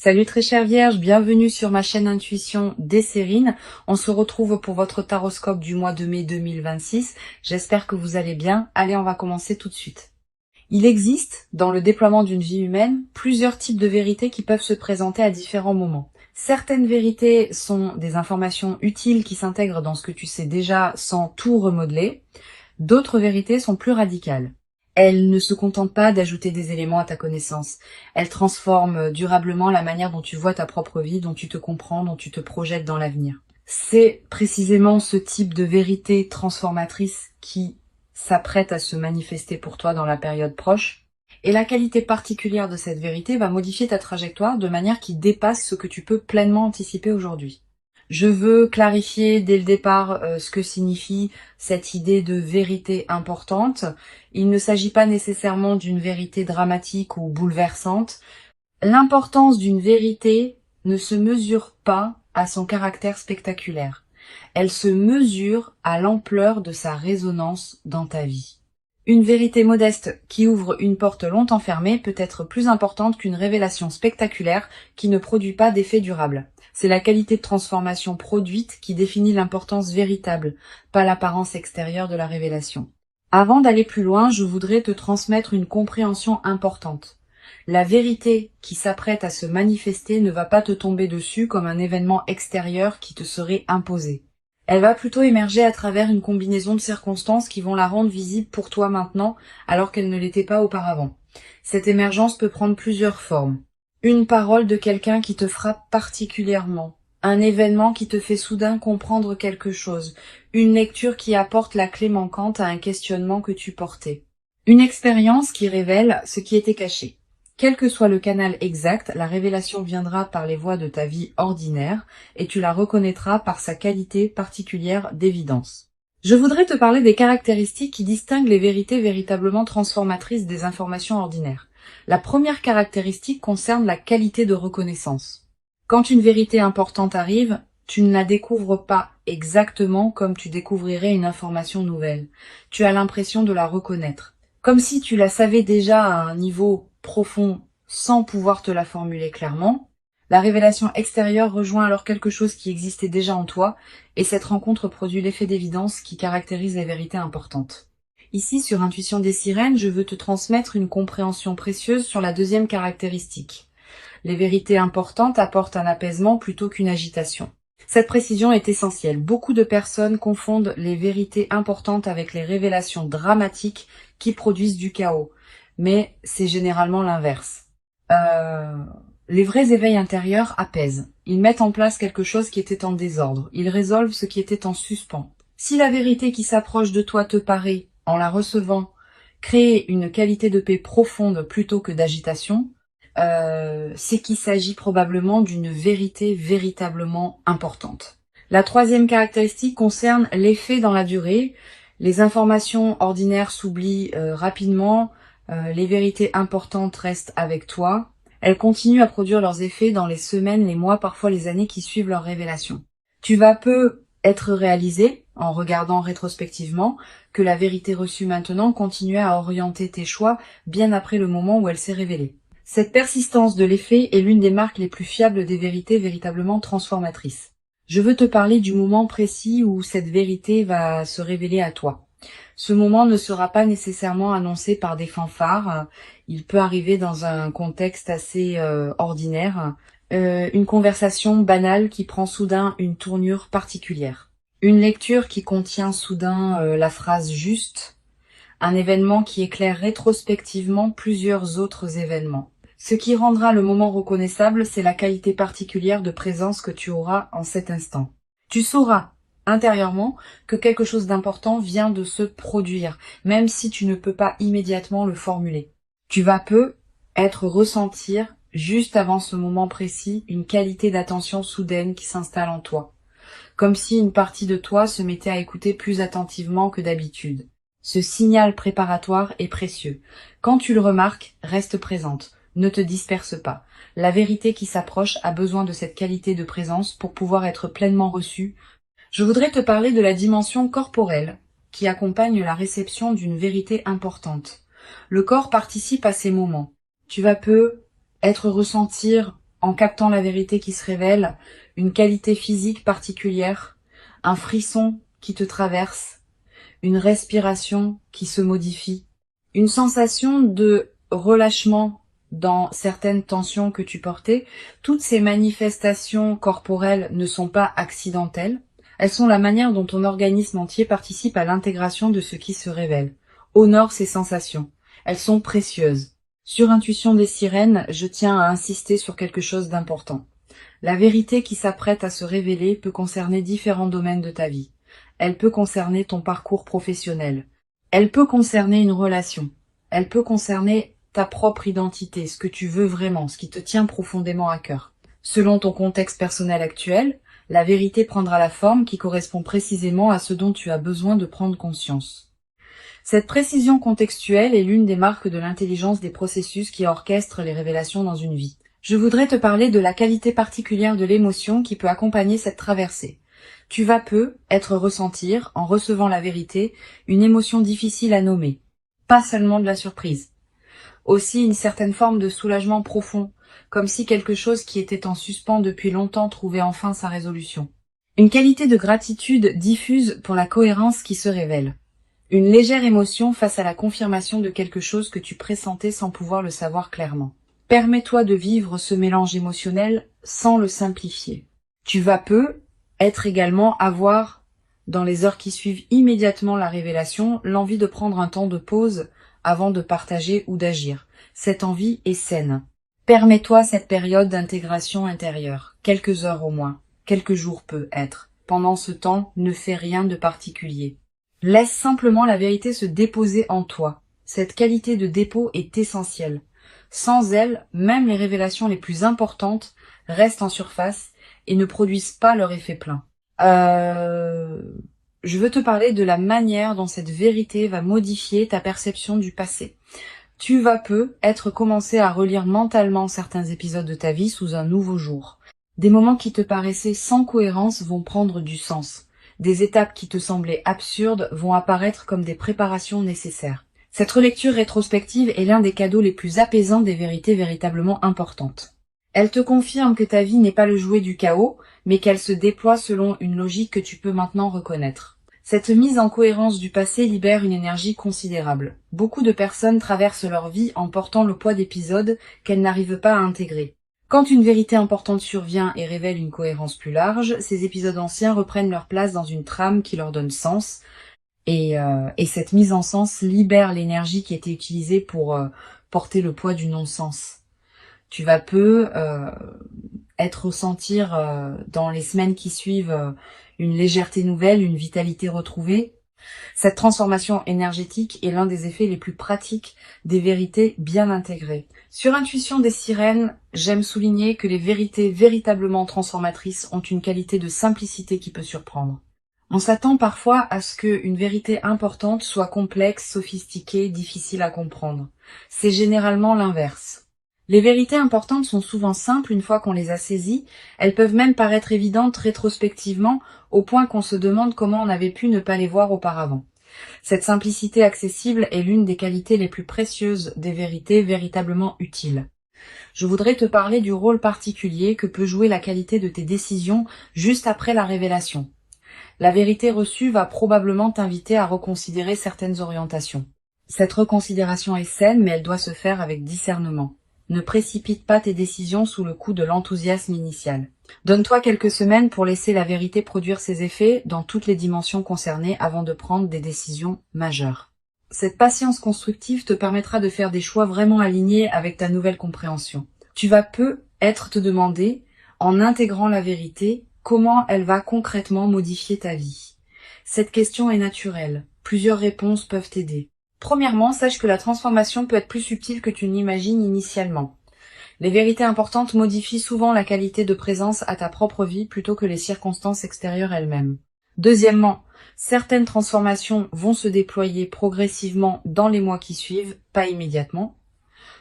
Salut très chère Vierge, bienvenue sur ma chaîne Intuition Desserine. On se retrouve pour votre taroscope du mois de mai 2026. J'espère que vous allez bien. Allez, on va commencer tout de suite. Il existe, dans le déploiement d'une vie humaine, plusieurs types de vérités qui peuvent se présenter à différents moments. Certaines vérités sont des informations utiles qui s'intègrent dans ce que tu sais déjà sans tout remodeler. D'autres vérités sont plus radicales. Elles ne se contentent pas d'ajouter des éléments à ta connaissance. Elles transforment durablement la manière dont tu vois ta propre vie, dont tu te comprends, dont tu te projettes dans l'avenir. C'est précisément ce type de vérité transformatrice qui s'apprête à se manifester pour toi dans la période proche. Et la qualité particulière de cette vérité va modifier ta trajectoire de manière qui dépasse ce que tu peux pleinement anticiper aujourd'hui. Je veux clarifier dès le départ ce que signifie cette idée de vérité importante. Il ne s'agit pas nécessairement d'une vérité dramatique ou bouleversante. L'importance d'une vérité ne se mesure pas à son caractère spectaculaire. Elle se mesure à l'ampleur de sa résonance dans ta vie. Une vérité modeste qui ouvre une porte longtemps fermée peut être plus importante qu'une révélation spectaculaire qui ne produit pas d'effet durable. C'est la qualité de transformation produite qui définit l'importance véritable, pas l'apparence extérieure de la révélation. Avant d'aller plus loin, je voudrais te transmettre une compréhension importante. La vérité qui s'apprête à se manifester ne va pas te tomber dessus comme un événement extérieur qui te serait imposé. Elle va plutôt émerger à travers une combinaison de circonstances qui vont la rendre visible pour toi maintenant, alors qu'elle ne l'était pas auparavant. Cette émergence peut prendre plusieurs formes. Une parole de quelqu'un qui te frappe particulièrement, un événement qui te fait soudain comprendre quelque chose, une lecture qui apporte la clé manquante à un questionnement que tu portais, une expérience qui révèle ce qui était caché. Quel que soit le canal exact, la révélation viendra par les voies de ta vie ordinaire et tu la reconnaîtras par sa qualité particulière d'évidence. Je voudrais te parler des caractéristiques qui distinguent les vérités véritablement transformatrices des informations ordinaires. La première caractéristique concerne la qualité de reconnaissance. Quand une vérité importante arrive, tu ne la découvres pas exactement comme tu découvrirais une information nouvelle. Tu as l'impression de la reconnaître, comme si tu la savais déjà à un niveau profond sans pouvoir te la formuler clairement. La révélation extérieure rejoint alors quelque chose qui existait déjà en toi, et cette rencontre produit l'effet d'évidence qui caractérise les vérités importantes. Ici, sur Intuition des Sirènes, je veux te transmettre une compréhension précieuse sur la deuxième caractéristique. Les vérités importantes apportent un apaisement plutôt qu'une agitation. Cette précision est essentielle. Beaucoup de personnes confondent les vérités importantes avec les révélations dramatiques qui produisent du chaos. Mais c'est généralement l'inverse. Les vrais éveils intérieurs apaisent. Ils mettent en place quelque chose qui était en désordre. Ils résolvent ce qui était en suspens. Si la vérité qui s'approche de toi te paraît, en la recevant, créer une qualité de paix profonde plutôt que d'agitation, c'est qu'il s'agit probablement d'une vérité véritablement importante. La troisième caractéristique concerne l'effet dans la durée. Les informations ordinaires s'oublient rapidement, les vérités importantes restent avec toi. Elles continuent à produire leurs effets dans les semaines, les mois, parfois les années qui suivent leur révélation. Tu vas peu être réalisé, en regardant rétrospectivement, que la vérité reçue maintenant continuait à orienter tes choix bien après le moment où elle s'est révélée. Cette persistance de l'effet est l'une des marques les plus fiables des vérités véritablement transformatrices. Je veux te parler du moment précis où cette vérité va se révéler à toi. Ce moment ne sera pas nécessairement annoncé par des fanfares, il peut arriver dans un contexte assez ordinaire, une conversation banale qui prend soudain une tournure particulière, une lecture qui contient soudain la phrase juste, un événement qui éclaire rétrospectivement plusieurs autres événements. Ce qui rendra le moment reconnaissable, c'est la qualité particulière de présence que tu auras en cet instant. Tu sauras intérieurement que quelque chose d'important vient de se produire, même si tu ne peux pas immédiatement le formuler. Tu vas ressentir, juste avant ce moment précis, une qualité d'attention soudaine qui s'installe en toi, comme si une partie de toi se mettait à écouter plus attentivement que d'habitude. Ce signal préparatoire est précieux. Quand tu le remarques, reste présente. Ne te disperse pas. La vérité qui s'approche a besoin de cette qualité de présence pour pouvoir être pleinement reçue. Je voudrais te parler de la dimension corporelle qui accompagne la réception d'une vérité importante. Le corps participe à ces moments. Tu vas ressentir en captant la vérité qui se révèle, une qualité physique particulière, un frisson qui te traverse, une respiration qui se modifie, une sensation de relâchement dans certaines tensions que tu portais. Toutes ces manifestations corporelles ne sont pas accidentelles. Elles sont la manière dont ton organisme entier participe à l'intégration de ce qui se révèle. Honore ces sensations. Elles sont précieuses. Sur Intuition des sirènes, je tiens à insister sur quelque chose d'important. La vérité qui s'apprête à se révéler peut concerner différents domaines de ta vie. Elle peut concerner ton parcours professionnel. Elle peut concerner une relation. Elle peut concerner ta propre identité, ce que tu veux vraiment, ce qui te tient profondément à cœur. Selon ton contexte personnel actuel, la vérité prendra la forme qui correspond précisément à ce dont tu as besoin de prendre conscience. Cette précision contextuelle est l'une des marques de l'intelligence des processus qui orchestrent les révélations dans une vie. Je voudrais te parler de la qualité particulière de l'émotion qui peut accompagner cette traversée. Tu vas peu être ressentir, en recevant la vérité, une émotion difficile à nommer. Pas seulement de la surprise. Aussi une certaine forme de soulagement profond, comme si quelque chose qui était en suspens depuis longtemps trouvait enfin sa résolution. Une qualité de gratitude diffuse pour la cohérence qui se révèle. Une légère émotion face à la confirmation de quelque chose que tu pressentais sans pouvoir le savoir clairement. Permets-toi de vivre ce mélange émotionnel sans le simplifier. Tu vas peu être également avoir, dans les heures qui suivent immédiatement la révélation, l'envie de prendre un temps de pause avant de partager ou d'agir. Cette envie est saine. Permets-toi cette période d'intégration intérieure, quelques heures au moins, quelques jours peut être. Pendant ce temps, ne fais rien de particulier. Laisse simplement la vérité se déposer en toi. Cette qualité de dépôt est essentielle. Sans elle, même les révélations les plus importantes restent en surface et ne produisent pas leur effet plein. Je veux te parler de la manière dont cette vérité va modifier ta perception du passé. Tu vas peu être commencé à relire mentalement certains épisodes de ta vie sous un nouveau jour. Des moments qui te paraissaient sans cohérence vont prendre du sens. Des étapes qui te semblaient absurdes vont apparaître comme des préparations nécessaires. Cette relecture rétrospective est l'un des cadeaux les plus apaisants des vérités véritablement importantes. Elle te confirme que ta vie n'est pas le jouet du chaos, mais qu'elle se déploie selon une logique que tu peux maintenant reconnaître. Cette mise en cohérence du passé libère une énergie considérable. Beaucoup de personnes traversent leur vie en portant le poids d'épisodes qu'elles n'arrivent pas à intégrer. Quand une vérité importante survient et révèle une cohérence plus large, ces épisodes anciens reprennent leur place dans une trame qui leur donne sens, et cette mise en sens libère l'énergie qui était utilisée pour porter le poids du non-sens. Tu vas peu ressentir dans les semaines qui suivent une légèreté nouvelle, une vitalité retrouvée. Cette transformation énergétique est l'un des effets les plus pratiques des vérités bien intégrées. Sur Intuition des sirènes, j'aime souligner que les vérités véritablement transformatrices ont une qualité de simplicité qui peut surprendre. On s'attend parfois à ce qu'une vérité importante soit complexe, sophistiquée, difficile à comprendre. C'est généralement l'inverse. Les vérités importantes sont souvent simples une fois qu'on les a saisies, elles peuvent même paraître évidentes rétrospectivement au point qu'on se demande comment on avait pu ne pas les voir auparavant. Cette simplicité accessible est l'une des qualités les plus précieuses des vérités véritablement utiles. Je voudrais te parler du rôle particulier que peut jouer la qualité de tes décisions juste après la révélation. La vérité reçue va probablement t'inviter à reconsidérer certaines orientations. Cette reconsidération est saine, mais elle doit se faire avec discernement. Ne précipite pas tes décisions sous le coup de l'enthousiasme initial. Donne-toi quelques semaines pour laisser la vérité produire ses effets dans toutes les dimensions concernées avant de prendre des décisions majeures. Cette patience constructive te permettra de faire des choix vraiment alignés avec ta nouvelle compréhension. Tu vas peu être te demander, en intégrant la vérité, comment elle va concrètement modifier ta vie. Cette question est naturelle. Plusieurs réponses peuvent t'aider. Premièrement, sache que la transformation peut être plus subtile que tu n'imagines initialement. Les vérités importantes modifient souvent la qualité de présence à ta propre vie plutôt que les circonstances extérieures elles-mêmes. Deuxièmement, certaines transformations vont se déployer progressivement dans les mois qui suivent, pas immédiatement.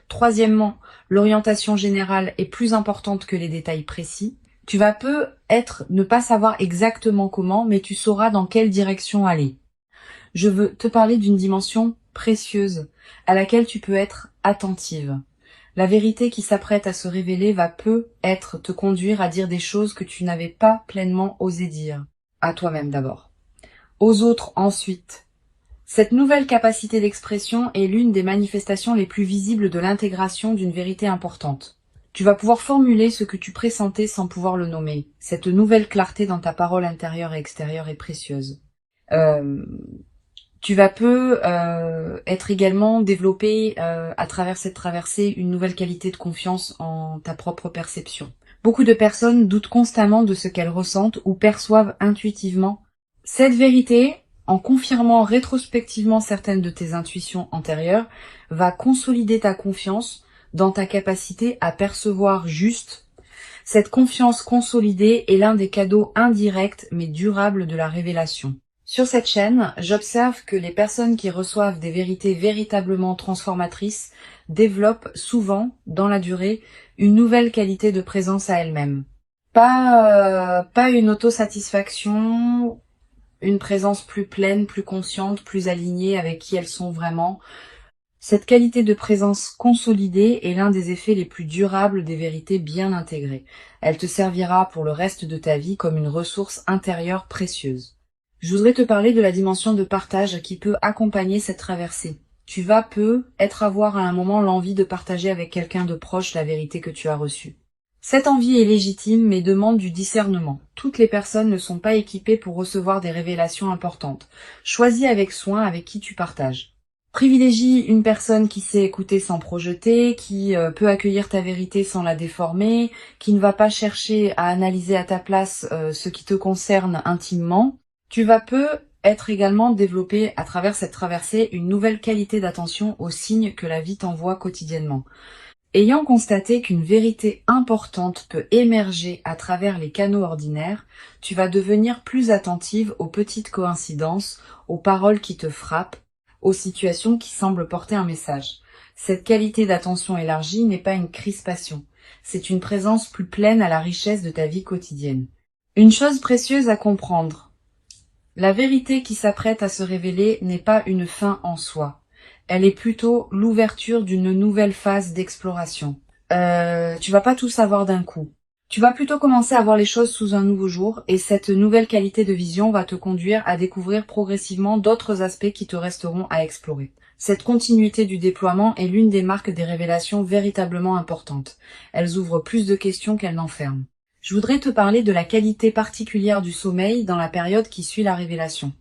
Troisièmement, l'orientation générale est plus importante que les détails précis. Tu vas peu ne pas savoir exactement comment, mais tu sauras dans quelle direction aller. Je veux te parler d'une dimension précieuse à laquelle tu peux être attentive. La vérité qui s'apprête à se révéler va peut-être te conduire à dire des choses que tu n'avais pas pleinement osé dire. À toi-même d'abord. Aux autres ensuite. Cette nouvelle capacité d'expression est l'une des manifestations les plus visibles de l'intégration d'une vérité importante. Tu vas pouvoir formuler ce que tu pressentais sans pouvoir le nommer. Cette nouvelle clarté dans ta parole intérieure et extérieure est précieuse. Tu vas être également développé à travers cette traversée une nouvelle qualité de confiance en ta propre perception. Beaucoup de personnes doutent constamment de ce qu'elles ressentent ou perçoivent intuitivement. Cette vérité, en confirmant rétrospectivement certaines de tes intuitions antérieures, va consolider ta confiance dans ta capacité à percevoir juste. Cette confiance consolidée est l'un des cadeaux indirects mais durables de la révélation. Sur cette chaîne, j'observe que les personnes qui reçoivent des vérités véritablement transformatrices développent souvent, dans la durée, une nouvelle qualité de présence à elles-mêmes. Pas une autosatisfaction, une présence plus pleine, plus consciente, plus alignée avec qui elles sont vraiment. Cette qualité de présence consolidée est l'un des effets les plus durables des vérités bien intégrées. Elle te servira pour le reste de ta vie comme une ressource intérieure précieuse. Je voudrais te parler de la dimension de partage qui peut accompagner cette traversée. Tu vas peut-être avoir à un moment l'envie de partager avec quelqu'un de proche la vérité que tu as reçue. Cette envie est légitime mais demande du discernement. Toutes les personnes ne sont pas équipées pour recevoir des révélations importantes. Choisis avec soin avec qui tu partages. Privilégie une personne qui sait écouter sans projeter, qui peut accueillir ta vérité sans la déformer, qui ne va pas chercher à analyser à ta place ce qui te concerne intimement. Tu vas peut-être également développer à travers cette traversée une nouvelle qualité d'attention aux signes que la vie t'envoie quotidiennement. Ayant constaté qu'une vérité importante peut émerger à travers les canaux ordinaires, tu vas devenir plus attentive aux petites coïncidences, aux paroles qui te frappent, aux situations qui semblent porter un message. Cette qualité d'attention élargie n'est pas une crispation, c'est une présence plus pleine à la richesse de ta vie quotidienne. Une chose précieuse à comprendre. La vérité qui s'apprête à se révéler n'est pas une fin en soi. Elle est plutôt l'ouverture d'une nouvelle phase d'exploration. Tu vas pas tout savoir d'un coup. Tu vas plutôt commencer à voir les choses sous un nouveau jour et cette nouvelle qualité de vision va te conduire à découvrir progressivement d'autres aspects qui te resteront à explorer. Cette continuité du déploiement est l'une des marques des révélations véritablement importantes. Elles ouvrent plus de questions qu'elles n'enferment. Je voudrais te parler de la qualité particulière du sommeil dans la période qui suit la révélation.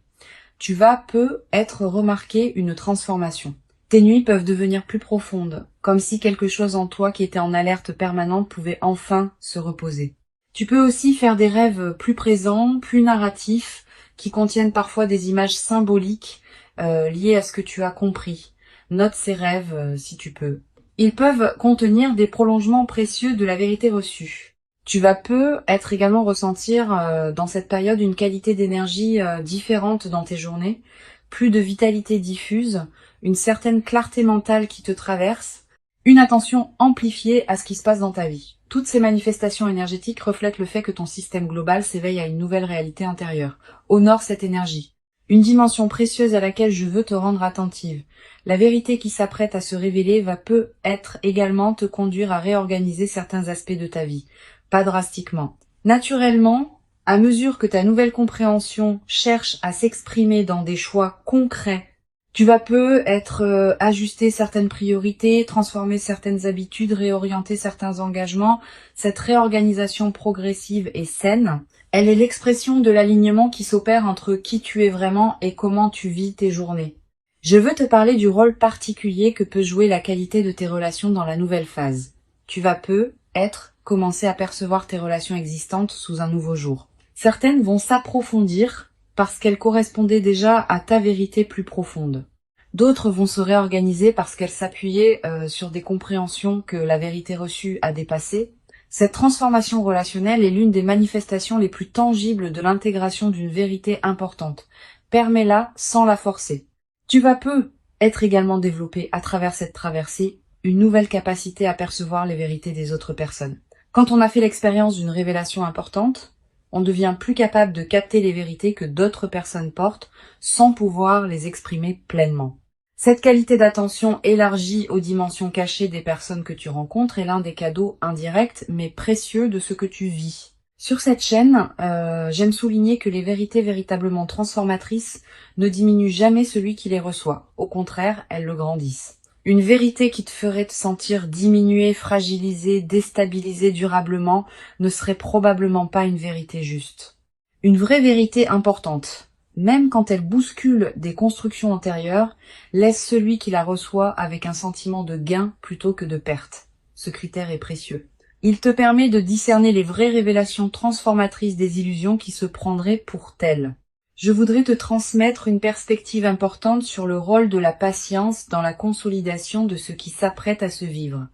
Tu vas peut-être remarquer une transformation. Tes nuits peuvent devenir plus profondes, comme si quelque chose en toi qui était en alerte permanente pouvait enfin se reposer. Tu peux aussi faire des rêves plus présents, plus narratifs, qui contiennent parfois des images symboliques liées à ce que tu as compris. Note ces rêves si tu peux. Ils peuvent contenir des prolongements précieux de la vérité reçue. Tu vas peut-être également ressentir dans cette période une qualité d'énergie différente dans tes journées, plus de vitalité diffuse, une certaine clarté mentale qui te traverse, une attention amplifiée à ce qui se passe dans ta vie. Toutes ces manifestations énergétiques reflètent le fait que ton système global s'éveille à une nouvelle réalité intérieure. Honore cette énergie. Une dimension précieuse à laquelle je veux te rendre attentive. La vérité qui s'apprête à se révéler va peut-être également te conduire à réorganiser certains aspects de ta vie. Pas drastiquement. Naturellement, à mesure que ta nouvelle compréhension cherche à s'exprimer dans des choix concrets, tu vas peut-être ajuster certaines priorités, transformer certaines habitudes, réorienter certains engagements. Cette réorganisation progressive et saine, elle est l'expression de l'alignement qui s'opère entre qui tu es vraiment et comment tu vis tes journées. Je veux te parler du rôle particulier que peut jouer la qualité de tes relations dans la nouvelle phase. Tu vas peut-être commencer à percevoir tes relations existantes sous un nouveau jour. Certaines vont s'approfondir parce qu'elles correspondaient déjà à ta vérité plus profonde. D'autres vont se réorganiser parce qu'elles s'appuyaient sur des compréhensions que la vérité reçue a dépassées. Cette transformation relationnelle est l'une des manifestations les plus tangibles de l'intégration d'une vérité importante. Permets-la sans la forcer. Tu vas peut-être également développer à travers cette traversée une nouvelle capacité à percevoir les vérités des autres personnes. Quand on a fait l'expérience d'une révélation importante, on devient plus capable de capter les vérités que d'autres personnes portent sans pouvoir les exprimer pleinement. Cette qualité d'attention élargie aux dimensions cachées des personnes que tu rencontres est l'un des cadeaux indirects mais précieux de ce que tu vis. Sur cette chaîne, j'aime souligner que les vérités véritablement transformatrices ne diminuent jamais celui qui les reçoit. Au contraire, elles le grandissent. Une vérité qui te ferait te sentir diminué, fragilisé, déstabilisé durablement ne serait probablement pas une vérité juste. Une vraie vérité importante, même quand elle bouscule des constructions antérieures, laisse celui qui la reçoit avec un sentiment de gain plutôt que de perte. Ce critère est précieux. Il te permet de discerner les vraies révélations transformatrices des illusions qui se prendraient pour telles. Je voudrais te transmettre une perspective importante sur le rôle de la patience dans la consolidation de ce qui s'apprête à se vivre.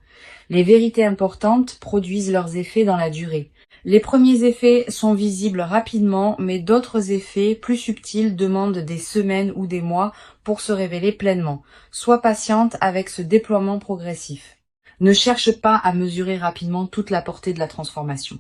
Les vérités importantes produisent leurs effets dans la durée. Les premiers effets sont visibles rapidement, mais d'autres effets plus subtils demandent des semaines ou des mois pour se révéler pleinement. Sois patiente avec ce déploiement progressif. Ne cherche pas à mesurer rapidement toute la portée de la transformation.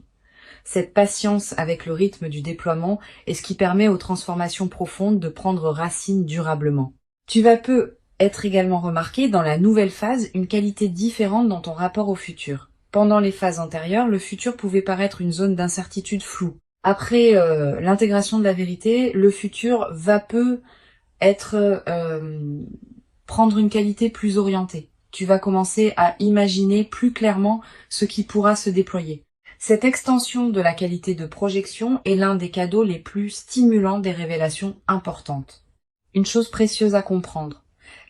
Cette patience avec le rythme du déploiement est ce qui permet aux transformations profondes de prendre racine durablement. Tu vas peu être également remarqué dans la nouvelle phase une qualité différente dans ton rapport au futur. Pendant les phases antérieures, le futur pouvait paraître une zone d'incertitude floue. Après l'intégration de la vérité, le futur va peu être prendre une qualité plus orientée. Tu vas commencer à imaginer plus clairement ce qui pourra se déployer. Cette extension de la qualité de projection est l'un des cadeaux les plus stimulants des révélations importantes. Une chose précieuse à comprendre.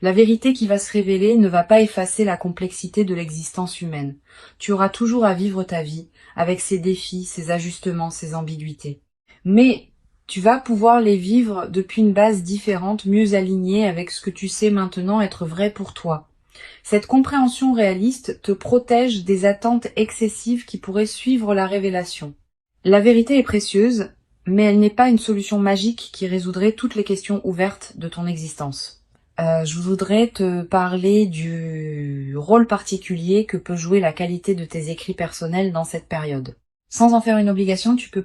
La vérité qui va se révéler ne va pas effacer la complexité de l'existence humaine. Tu auras toujours à vivre ta vie, avec ses défis, ses ajustements, ses ambiguïtés. Mais tu vas pouvoir les vivre depuis une base différente, mieux alignée avec ce que tu sais maintenant être vrai pour toi. Cette compréhension réaliste te protège des attentes excessives qui pourraient suivre la révélation. La vérité est précieuse, mais elle n'est pas une solution magique qui résoudrait toutes les questions ouvertes de ton existence. Je voudrais te parler du rôle particulier que peut jouer la qualité de tes écrits personnels dans cette période. Sans en faire une obligation, tu peux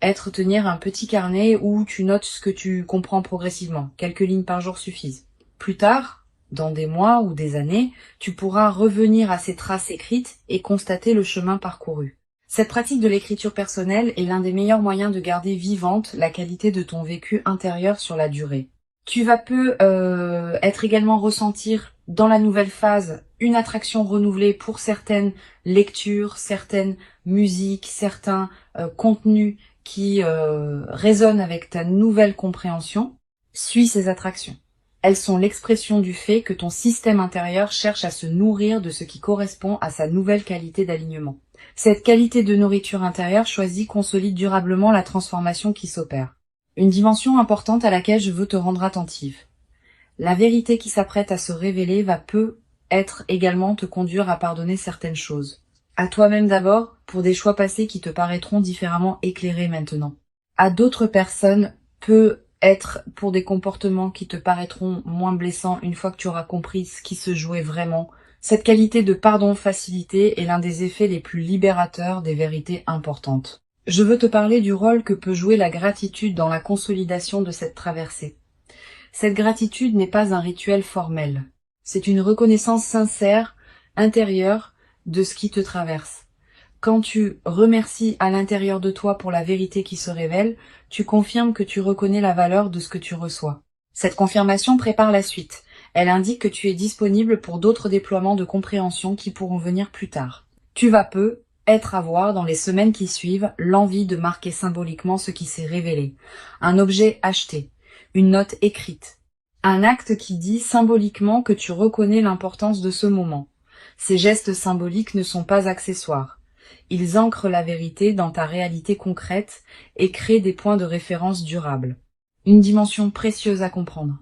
tenir un petit carnet où tu notes ce que tu comprends progressivement. Quelques lignes par jour suffisent. Plus tard, dans des mois ou des années, tu pourras revenir à ces traces écrites et constater le chemin parcouru. Cette pratique de l'écriture personnelle est l'un des meilleurs moyens de garder vivante la qualité de ton vécu intérieur sur la durée. Tu vas être également ressentir dans la nouvelle phase une attraction renouvelée pour certaines lectures, certaines musiques, certains contenus qui résonnent avec ta nouvelle compréhension. Suis ces attractions. Elles sont l'expression du fait que ton système intérieur cherche à se nourrir de ce qui correspond à sa nouvelle qualité d'alignement. Cette qualité de nourriture intérieure choisie consolide durablement la transformation qui s'opère. Une dimension importante à laquelle je veux te rendre attentive. La vérité qui s'apprête à se révéler va peut-être également te conduire à pardonner certaines choses. À toi-même d'abord, pour des choix passés qui te paraîtront différemment éclairés maintenant. À d'autres personnes, peut-être pour des comportements qui te paraîtront moins blessants une fois que tu auras compris ce qui se jouait vraiment. Cette qualité de pardon facilité est l'un des effets les plus libérateurs des vérités importantes. Je veux te parler du rôle que peut jouer la gratitude dans la consolidation de cette traversée. Cette gratitude n'est pas un rituel formel. C'est une reconnaissance sincère, intérieure, de ce qui te traverse. Quand tu remercies à l'intérieur de toi pour la vérité qui se révèle, tu confirmes que tu reconnais la valeur de ce que tu reçois. Cette confirmation prépare la suite. Elle indique que tu es disponible pour d'autres déploiements de compréhension qui pourront venir plus tard. Tu vas être à voir dans les semaines qui suivent l'envie de marquer symboliquement ce qui s'est révélé. Un objet acheté, une note écrite, un acte qui dit symboliquement que tu reconnais l'importance de ce moment. Ces gestes symboliques ne sont pas accessoires. Ils ancrent la vérité dans ta réalité concrète et créent des points de référence durables. Une dimension précieuse à comprendre.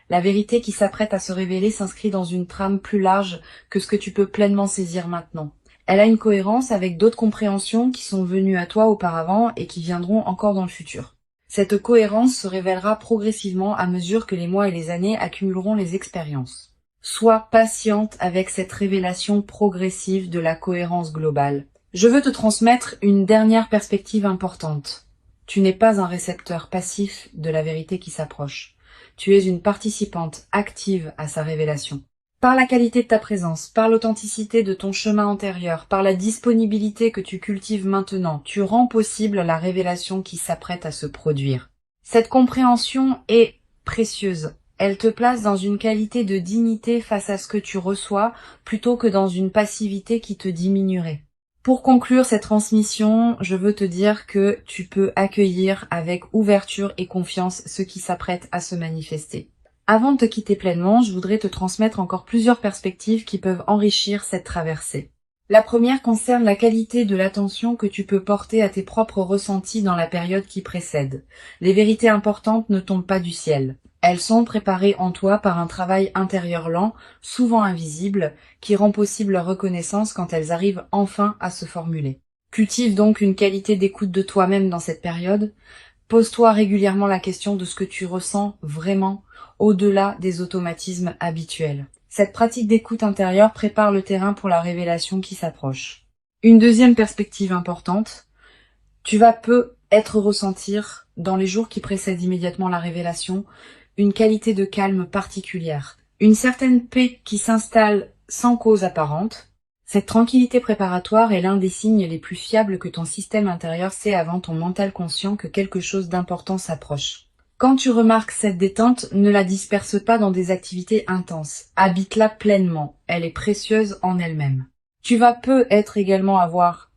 La vérité qui s'apprête à se révéler s'inscrit dans une trame plus large que ce que tu peux pleinement saisir maintenant. Elle a une cohérence avec d'autres compréhensions qui sont venues à toi auparavant et qui viendront encore dans le futur. Cette cohérence se révélera progressivement à mesure que les mois et les années accumuleront les expériences. Sois patiente avec cette révélation progressive de la cohérence globale. Je veux te transmettre une dernière perspective importante. Tu n'es pas un récepteur passif de la vérité qui s'approche. tu es une participante active à sa révélation. Par la qualité de ta présence, par l'authenticité de ton chemin antérieur, par la disponibilité que tu cultives maintenant, tu rends possible la révélation qui s'apprête à se produire. Cette compréhension est précieuse. Elle te place dans une qualité de dignité face à ce que tu reçois, plutôt que dans une passivité qui te diminuerait. Pour conclure cette transmission, je veux te dire que tu peux accueillir avec ouverture et confiance ce qui s'apprête à se manifester. Avant de te quitter pleinement, je voudrais te transmettre encore plusieurs perspectives qui peuvent enrichir cette traversée. La première concerne la qualité de l'attention que tu peux porter à tes propres ressentis dans la période qui précède. Les vérités importantes ne tombent pas du ciel. Elles sont préparées en toi par un travail intérieur lent, souvent invisible, qui rend possible leur reconnaissance quand elles arrivent enfin à se formuler. Cultive donc une qualité d'écoute de toi-même dans cette période. Pose-toi régulièrement la question de ce que tu ressens vraiment, au-delà des automatismes habituels. Cette pratique d'écoute intérieure prépare le terrain pour la révélation qui s'approche. Une deuxième perspective importante, tu vas peut-être ressentir, dans les jours qui précèdent immédiatement la révélation, une qualité de calme particulière, une certaine paix qui s'installe sans cause apparente. Cette tranquillité préparatoire est l'un des signes les plus fiables que ton système intérieur sait avant ton mental conscient que quelque chose d'important s'approche. Quand tu remarques cette détente, ne la disperse pas dans des activités intenses. Habite-la pleinement. Elle est précieuse en elle-même. Tu vas peut-être également avoir,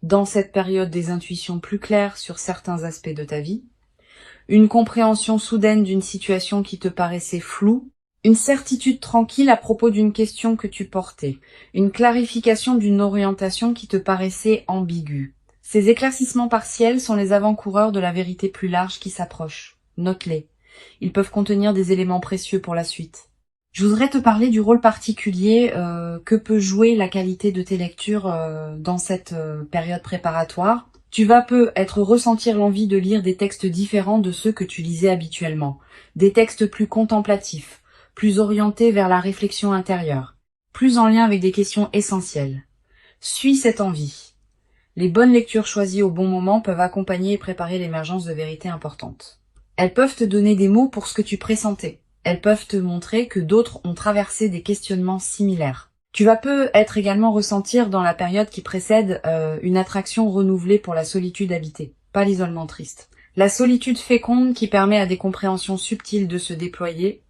dans cette période, des intuitions plus claires sur certains aspects de ta vie, une compréhension soudaine d'une situation qui te paraissait floue, une certitude tranquille à propos d'une question que tu portais, une clarification d'une orientation qui te paraissait ambiguë. Ces éclaircissements partiels sont les avant-coureurs de la vérité plus large qui s'approche. Note-les. Ils peuvent contenir des éléments précieux pour la suite. Je voudrais te parler du rôle particulier que peut jouer la qualité de tes lectures dans cette période préparatoire. Tu vas peut-être ressentir l'envie de lire des textes différents de ceux que tu lisais habituellement. Des textes plus contemplatifs, plus orientés vers la réflexion intérieure, plus en lien avec des questions essentielles. Suis cette envie. Les bonnes lectures choisies au bon moment peuvent accompagner et préparer l'émergence de vérités importantes. Elles peuvent te donner des mots pour ce que tu pressentais. Elles peuvent te montrer que d'autres ont traversé des questionnements similaires. Tu vas peut-être également ressentir dans la période qui précède une attraction renouvelée pour la solitude habitée, pas l'isolement triste. La solitude féconde qui permet à des compréhensions subtiles de se déployer.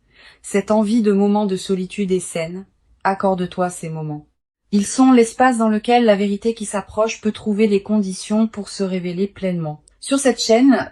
Cette envie de moments de solitude est saine. Accorde-toi ces moments. Ils sont l'espace dans lequel la vérité qui s'approche peut trouver les conditions pour se révéler pleinement. Sur cette chaîne,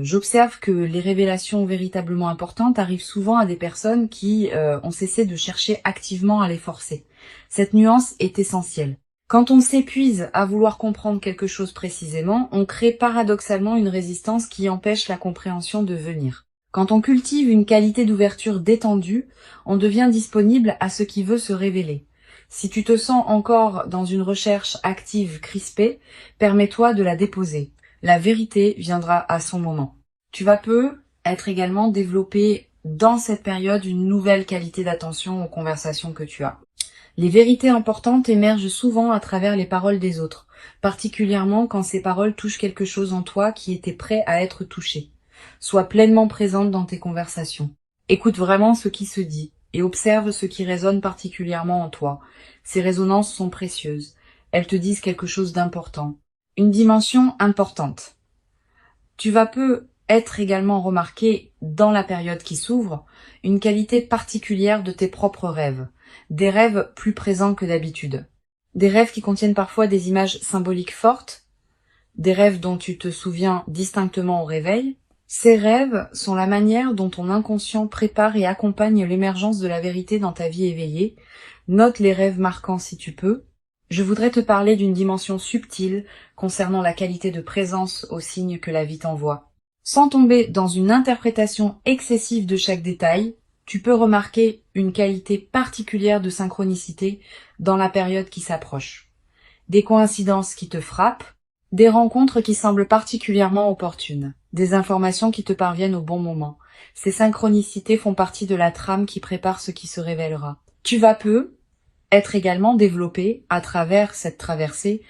j'observe que les révélations véritablement importantes arrivent souvent à des personnes qui ont cessé de chercher activement à les forcer. Cette nuance est essentielle. Quand on s'épuise à vouloir comprendre quelque chose précisément, on crée paradoxalement une résistance qui empêche la compréhension de venir. Quand on cultive une qualité d'ouverture détendue, on devient disponible à ce qui veut se révéler. Si tu te sens encore dans une recherche active crispée, permets-toi de la déposer. La vérité viendra à son moment. Tu vas peut-être également développer dans cette période une nouvelle qualité d'attention aux conversations que tu as. Les vérités importantes émergent souvent à travers les paroles des autres, particulièrement quand ces paroles touchent quelque chose en toi qui était prêt à être touché. Sois pleinement présente dans tes conversations. Écoute vraiment ce qui se dit et observe ce qui résonne particulièrement en toi. Ces résonances sont précieuses. Elles te disent quelque chose d'important. Une dimension importante. Tu vas peut-être également remarquer, dans la période qui s'ouvre, une qualité particulière de tes propres rêves. Des rêves plus présents que d'habitude. Des rêves qui contiennent parfois des images symboliques fortes. Des rêves dont tu te souviens distinctement au réveil. Ces rêves sont la manière dont ton inconscient prépare et accompagne l'émergence de la vérité dans ta vie éveillée. Note les rêves marquants si tu peux. Je voudrais te parler d'une dimension subtile concernant la qualité de présence aux signes que la vie t'envoie. Sans tomber dans une interprétation excessive de chaque détail, tu peux remarquer une qualité particulière de synchronicité dans la période qui s'approche. Des coïncidences qui te frappent, des rencontres qui semblent particulièrement opportunes, des informations qui te parviennent au bon moment. Ces synchronicités font partie de la trame qui prépare ce qui se révélera. Tu vas être également développé, à travers cette traversée,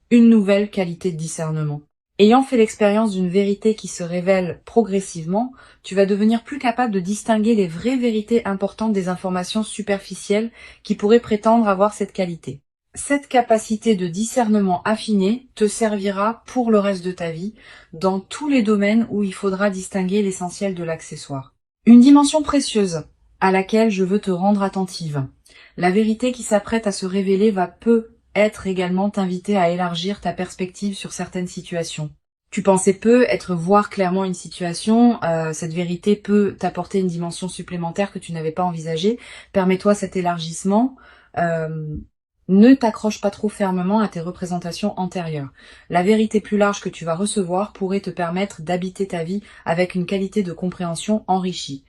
une nouvelle qualité de discernement. Ayant fait l'expérience d'une vérité qui se révèle progressivement, tu vas devenir plus capable de distinguer les vraies vérités importantes des informations superficielles qui pourraient prétendre avoir cette qualité. Cette capacité de discernement affiné te servira pour le reste de ta vie, dans tous les domaines où il faudra distinguer l'essentiel de l'accessoire. Une dimension précieuse à laquelle je veux te rendre attentive. La vérité qui s'apprête à se révéler va peut-être également t'inviter à élargir ta perspective sur certaines situations. Tu pensais peut-être voir clairement une situation, cette vérité peut t'apporter une dimension supplémentaire que tu n'avais pas envisagée. Permets-toi cet élargissement. Ne t'accroche pas trop fermement à tes représentations antérieures. La vérité plus large que tu vas recevoir pourrait te permettre d'habiter ta vie avec une qualité de compréhension enrichie.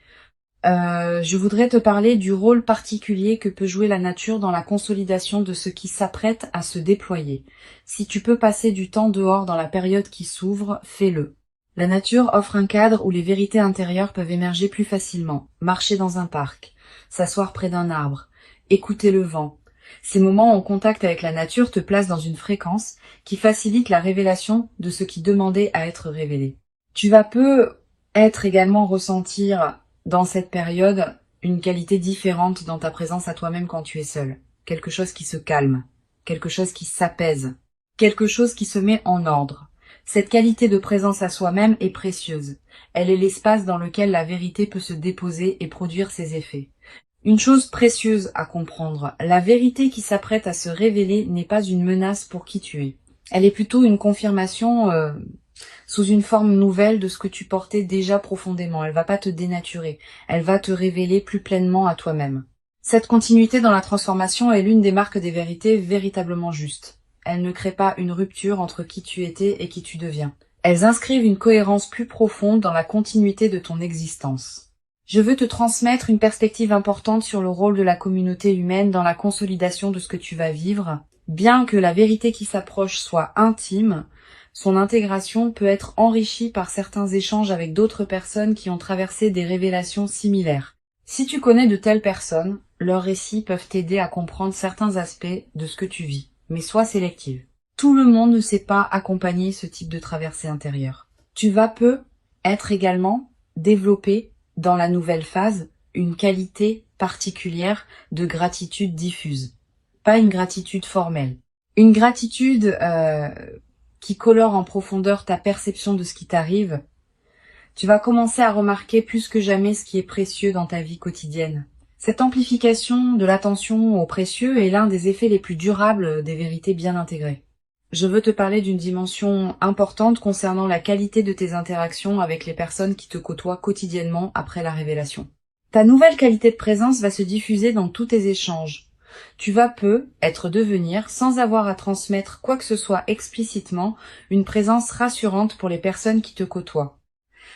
Je voudrais te parler du rôle particulier que peut jouer la nature dans la consolidation de ce qui s'apprête à se déployer. Si tu peux passer du temps dehors dans la période qui s'ouvre, fais-le. La nature offre un cadre où les vérités intérieures peuvent émerger plus facilement. Marcher dans un parc, s'asseoir près d'un arbre, écouter le vent. Ces moments en contact avec la nature te placent dans une fréquence qui facilite la révélation de ce qui demandait à être révélé. Tu vas peut-être également ressentir dans cette période une qualité différente dans ta présence à toi-même quand tu es seul. Quelque chose qui se calme, quelque chose qui s'apaise, quelque chose qui se met en ordre. Cette qualité de présence à soi-même est précieuse. Elle est l'espace dans lequel la vérité peut se déposer et produire ses effets. Une chose précieuse à comprendre, la vérité qui s'apprête à se révéler n'est pas une menace pour qui tu es. Elle est plutôt une confirmation sous une forme nouvelle de ce que tu portais déjà profondément. Elle va pas te dénaturer, elle va te révéler plus pleinement à toi-même. Cette continuité dans la transformation est l'une des marques des vérités véritablement justes. Elles ne créent pas une rupture entre qui tu étais et qui tu deviens. Elles inscrivent une cohérence plus profonde dans la continuité de ton existence. Je veux te transmettre une perspective importante sur le rôle de la communauté humaine dans la consolidation de ce que tu vas vivre. Bien que la vérité qui s'approche soit intime, son intégration peut être enrichie par certains échanges avec d'autres personnes qui ont traversé des révélations similaires. Si tu connais de telles personnes, leurs récits peuvent t'aider à comprendre certains aspects de ce que tu vis, mais sois sélective. Tout le monde ne sait pas accompagner ce type de traversée intérieure. Tu vas peut-être également développer dans la nouvelle phase une qualité particulière de gratitude diffuse. Pas une gratitude formelle. Une gratitude qui colore en profondeur ta perception de ce qui t'arrive. Tu vas commencer à remarquer plus que jamais ce qui est précieux dans ta vie quotidienne. Cette amplification de l'attention au précieux est l'un des effets les plus durables des vérités bien intégrées. Je veux te parler d'une dimension importante concernant la qualité de tes interactions avec les personnes qui te côtoient quotidiennement après la révélation. Ta nouvelle qualité de présence va se diffuser dans tous tes échanges. Tu vas peut-être devenir, sans avoir à transmettre quoi que ce soit explicitement, une présence rassurante pour les personnes qui te côtoient.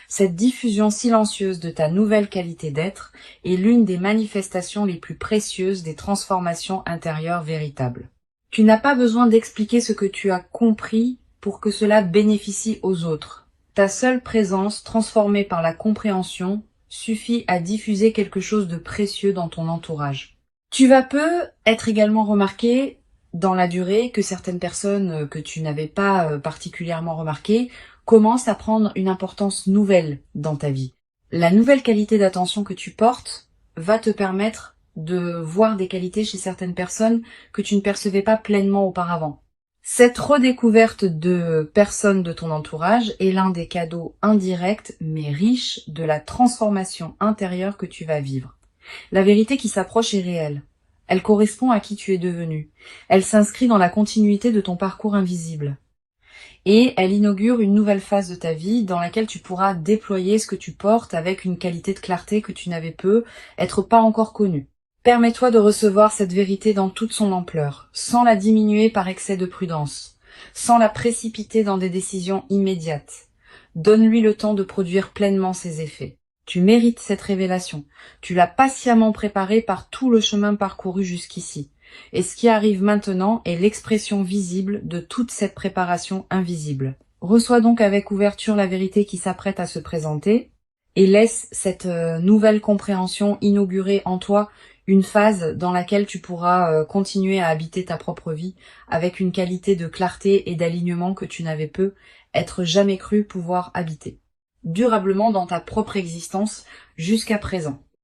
Cette diffusion silencieuse de ta nouvelle qualité d'être est l'une des manifestations les plus précieuses des transformations intérieures véritables. Tu n'as pas besoin d'expliquer ce que tu as compris pour que cela bénéficie aux autres. Ta seule présence, transformée par la compréhension, suffit à diffuser quelque chose de précieux dans ton entourage. Tu vas peut-être également remarquer dans la durée que certaines personnes que tu n'avais pas particulièrement remarquées commencent à prendre une importance nouvelle dans ta vie. La nouvelle qualité d'attention que tu portes va te permettre de voir des qualités chez certaines personnes que tu ne percevais pas pleinement auparavant. Cette redécouverte de personnes de ton entourage est l'un des cadeaux indirects mais riches de la transformation intérieure que tu vas vivre. La vérité qui s'approche est réelle. Elle correspond à qui tu es devenu. Elle s'inscrit dans la continuité de ton parcours invisible. Et elle inaugure une nouvelle phase de ta vie dans laquelle tu pourras déployer ce que tu portes avec une qualité de clarté que tu n'avais peut-être pas encore connue. Permets-toi de recevoir cette vérité dans toute son ampleur, sans la diminuer par excès de prudence, sans la précipiter dans des décisions immédiates. Donne-lui le temps de produire pleinement ses effets. Tu mérites cette révélation. Tu l'as patiemment préparée par tout le chemin parcouru jusqu'ici. Et ce qui arrive maintenant est l'expression visible de toute cette préparation invisible. Reçois donc avec ouverture la vérité qui s'apprête à se présenter et laisse cette nouvelle compréhension inaugurer en toi Une phase dans laquelle tu pourras continuer à habiter ta propre vie avec une qualité de clarté et d'alignement que tu n'avais être jamais cru pouvoir habiter durablement dans ta propre existence jusqu'à présent.